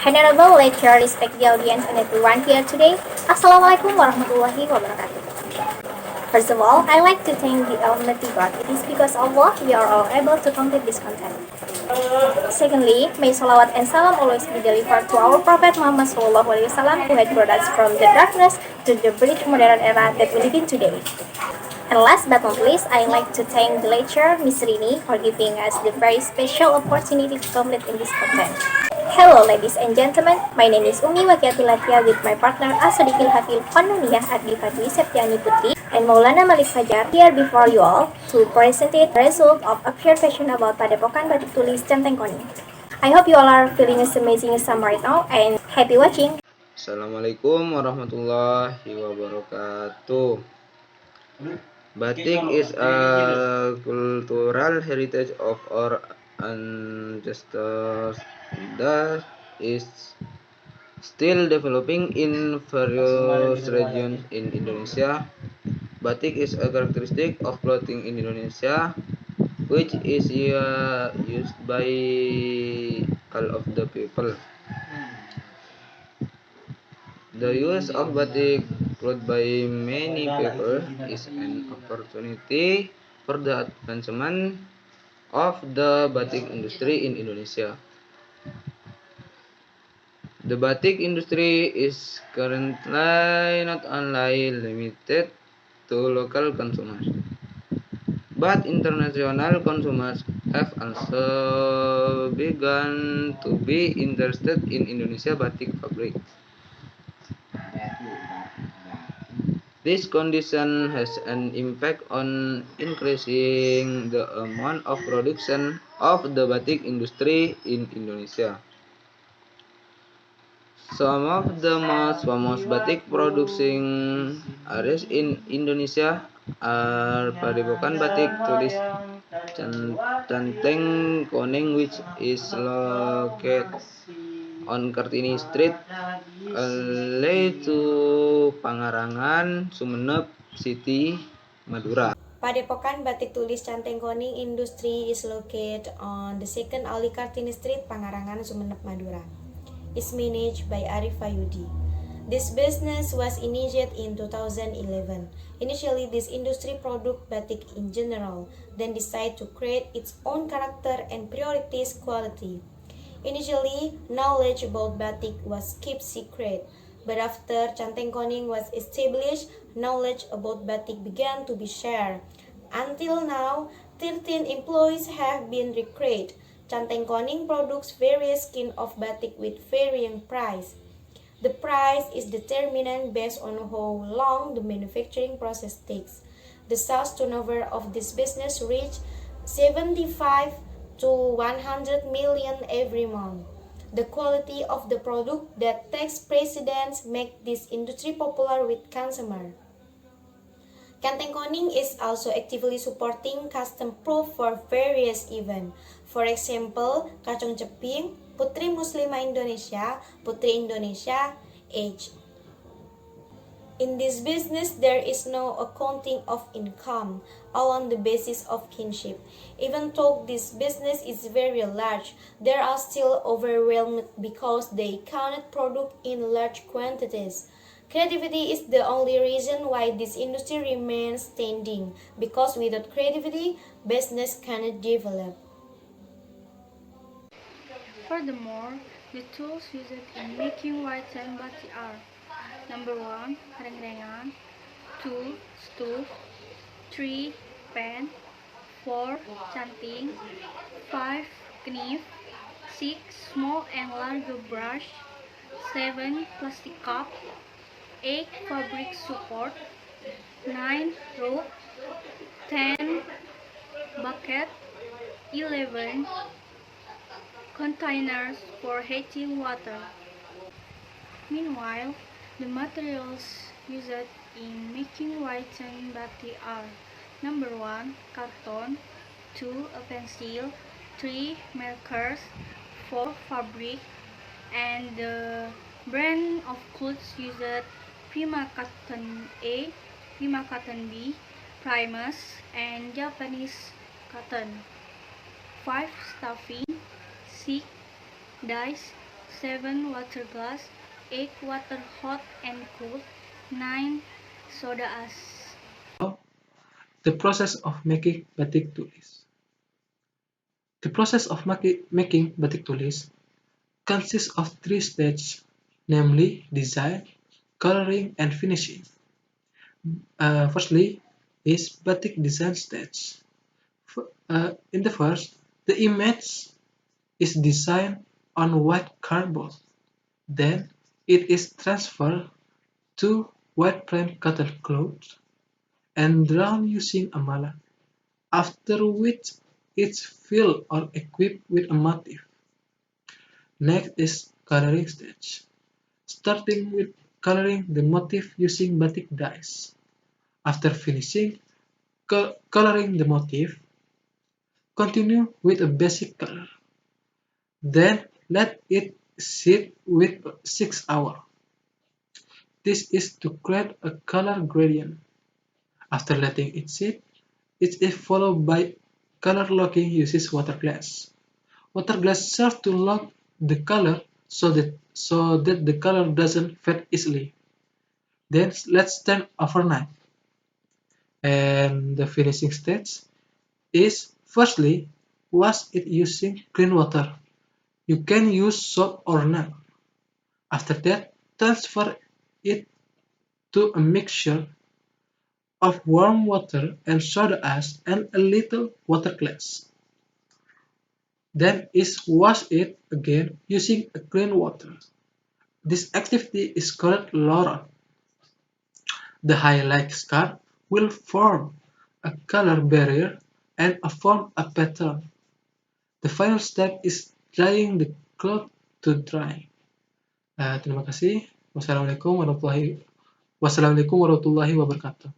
Honorable lecturer, respect the audience and everyone here today. Assalamualaikum warahmatullahi wabarakatuh. First of all, I like to thank the Almighty God. It is because of Allah we are all able to complete this content. Secondly, may salawat and salam always be delivered to our Prophet Muhammad SAW, who had brought us from the darkness to the rich modern era that we live in today. And last but not least, I like to thank the lecturer, Ms. Rini, for giving us the very special opportunity to complete in this content. Hello ladies and gentlemen, my name is Umi Wakiati Latia with my partner Asodikil Hafil Fanuniyah Adi Fatwi Septiani Putri and Maulana Malik Fajar here before you all to present the result of observation about Padepokan Batik Tulis Centeng Koni. I hope you all are feeling as amazing as summer right now and happy watching. Assalamualaikum warahmatullahi wabarakatuh. Batik is a cultural heritage of our ancestors that is still developing in various regions in Indonesia. Batik is a characteristic of clothing in Indonesia, which is used by all of the people. The use of batik cloth by many people is an opportunity for the advancement of the batik industry in Indonesia. The batik industry is currently not only limited to local consumers, but international consumers have also begun to be interested in Indonesia batik fabric. This condition has an impact on increasing the amount of production of the batik industry in Indonesia. Some of the most famous batik producing areas in Indonesia are Padepokan Batik Tulis Centeng Koning, which is located on Kartini Street, Alley to Pangarangan, Sumeneb City, Madura. Padepokan Batik Tulis Centeng Koni Industry is located on the second alley Kartini Street, Pangarangan, Sumeneb, Madura. It's managed by Arif Fayudi. This business was initiated in 2011. Initially, this industry produced batik in general, then decided to create its own character and priorities quality. Initially, knowledge about batik was kept secret, but after Centeng Koning was established, knowledge about batik began to be shared. Until now, 13 employees have been recruited. Centeng Koning products various kinds of batik with varying price. The price is determined based on how long the manufacturing process takes. The sales turnover of this business reached 75 to 100 million every month. The quality of the product that takes precedence make this industry popular with consumers. Centeng Koning is also actively supporting custom proof for various events. For example, Kacung Ceping, Putri Muslimah Indonesia, Putri Indonesia, Age. In this business, there is no accounting of income, all on the basis of kinship. Even though this business is very large, they are still overwhelmed because they cannot produce in large quantities. Creativity is the only reason why this industry remains standing, because without creativity, business cannot develop. Furthermore, the tools used in making white and batik are: number 1, reng-rengan; 2, stove; 3, pan; 4, canting; 5, knife; 6, small and larger brush; 7, plastic cup; 8, fabric support; 9, rope; 10, bucket; 11, containers for heating water. Meanwhile, the materials used in making whiten batik are: number 1, carton; 2, a pencil; 3, markers; 4, fabric; and the brand of clothes used: Prima Cotton A, Prima Cotton B, Primus, and Japanese cotton. 5, stuffing; 6, dyes; 7 water glass, 8 water hot and cold, 9 soda ash. The process of making batik tulis. The process of making batik tulis consists of three stages, namely design, coloring, and finishing. Firstly is batik design stage. In the first, the image is designed on white cardboard. Then it is transferred to white plain cotton cloth and drawn using a mala, after which it's filled or equipped with a motif. Next is coloring stage, starting with coloring the motif using batik dyes. After finishing coloring the motif, continue with a basic color. Then let it sit with 6 hours. This is to create a color gradient. After letting it sit, it is followed by color locking using water glass. Water glass serves to lock the color so that the color doesn't fade easily. Then let's stand overnight. And the finishing stage is firstly wash it using clean water. You can use soap or not. After that, transfer it to a mixture of warm water and soda ash and a little water glass. Then is wash it again using a clean water. This activity is called Laura. The highlight scarf will form a color barrier and form a pattern. The final step is drying the cloth to dry. Terima kasih. Wassalamualaikum warahmatullahi wabarakatuh.